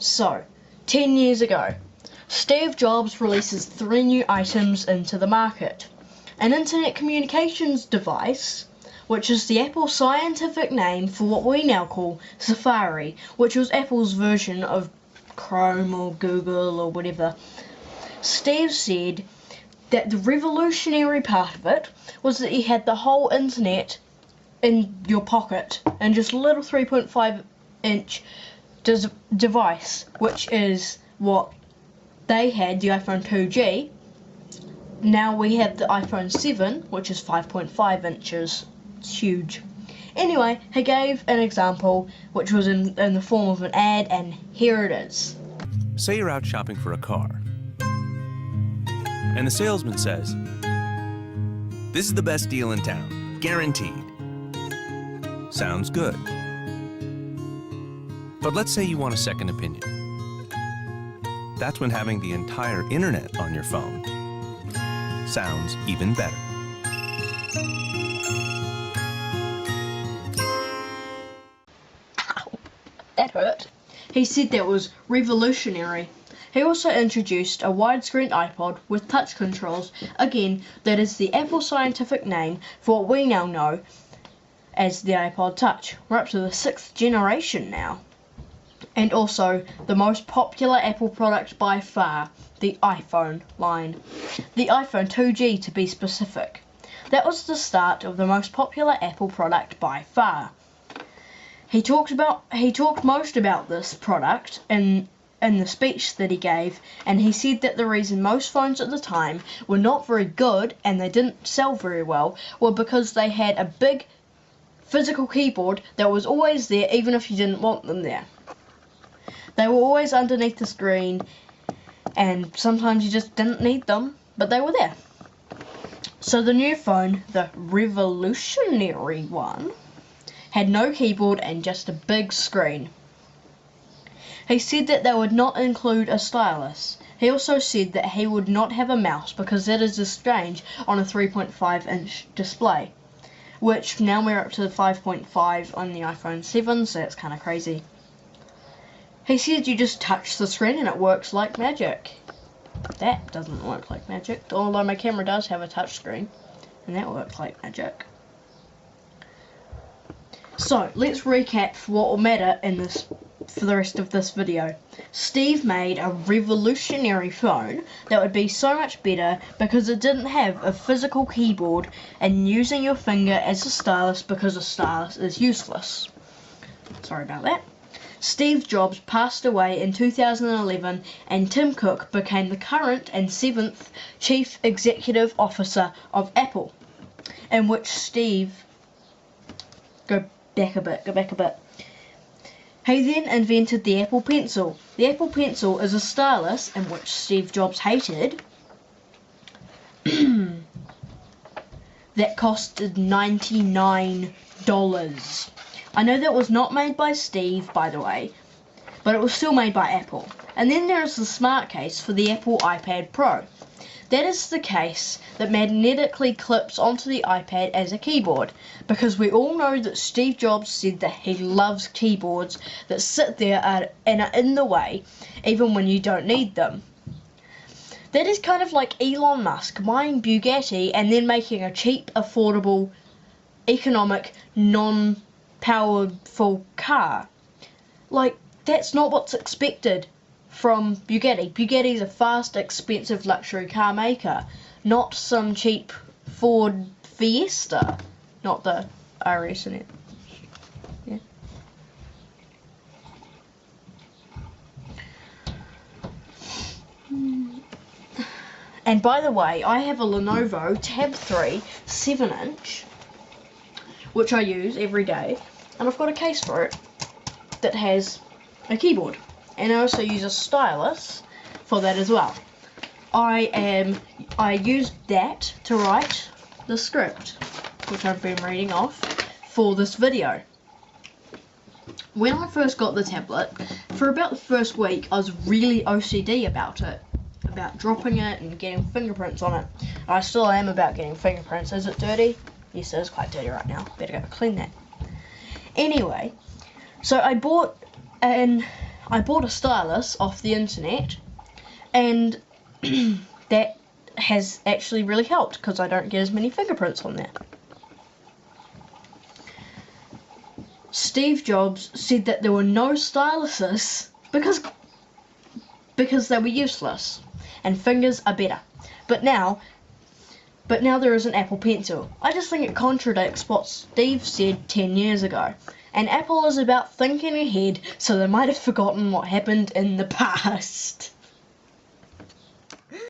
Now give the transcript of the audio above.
So, 10 years ago, Steve Jobs releases 3 new items into the market. An internet communications device, which is the Apple scientific name for what we now call Safari, which was Apple's version of Chrome or Google or whatever. Steve said that the revolutionary part of it was that you had the whole internet in your pocket and just a little 3.5-inch device, which is what they had, the iPhone 2G. Now we have the iPhone 7, which is 5.5 inches. It's huge. Anyway, he gave an example, which was in the form of an ad, and here it is. Say you're out shopping for a car, and the salesman says, "This is the best deal in town, guaranteed." Sounds good. But let's say you want a second opinion. That's when having the entire internet on your phone sounds even better. Ow, that hurt. He said that was revolutionary. He also introduced a widescreen iPod with touch controls. Again, that is the Apple scientific name for what we now know as the iPod Touch. We're up to the 6th generation now. And also the most popular Apple product by far, the iPhone line. The iPhone 2G to be specific. That was the start of the most popular Apple product by far. He talked most about this product in the speech that he gave, and he said that the reason most phones at the time were not very good and they didn't sell very well were because they had a big physical keyboard that was always there even if you didn't want them there. They were always underneath the screen, and sometimes you just didn't need them, but they were there. So the new phone, the revolutionary one, had no keyboard and just a big screen. He said that they would not include a stylus. He also said that he would not have a mouse because that is just strange on a 3.5-inch display, which now we're up to 5.5 on the iPhone 7, so that's kind of crazy. He said you just touch the screen and it works like magic. That doesn't work like magic, although my camera does have a touch screen, and that works like magic. So, let's recap what will matter for the rest of this video. Steve made a revolutionary phone that would be so much better because it didn't have a physical keyboard and using your finger as a stylus because a stylus is useless. Sorry about that. Steve Jobs passed away in 2011 and Tim Cook became the current and 7th Chief Executive Officer of Apple, in which Steve... Go back a bit. He then invented the Apple Pencil. The Apple Pencil is a stylus, in which Steve Jobs hated, that costed $99. I know that was not made by Steve, by the way, but it was still made by Apple. And then there is the smart case for the Apple iPad Pro. That is the case that magnetically clips onto the iPad as a keyboard, because we all know that Steve Jobs said that he loves keyboards that sit there and are in the way, even when you don't need them. That is kind of like Elon Musk buying Bugatti and then making a cheap, affordable, economic, non-powerful car. Like, that's not what's expected from Bugatti. Bugatti's a fast, expensive luxury car maker, not some cheap Ford Fiesta. Not the RS in it. Yeah. And by the way, I have a Lenovo Tab 3 7-inch, which I use every day, and I've got a case for it that has a keyboard, and I also use a stylus for that as well. I used that to write the script, which I've been reading off for this video. When I first got the tablet, for about the first week, I was really OCD about it, about dropping it and getting fingerprints on it. I still am about getting fingerprints. Is it dirty? Yes, it is quite dirty right now. Better go clean that. Anyway, so I bought an I bought a stylus off the internet, and that has actually really helped because I don't get as many fingerprints on there. Steve Jobs said that there were no styluses because they were useless and fingers are better. But now there is an Apple Pencil. I just think it contradicts what Steve said 10 years ago. And Apple is about thinking ahead, so they might have forgotten what happened in the past.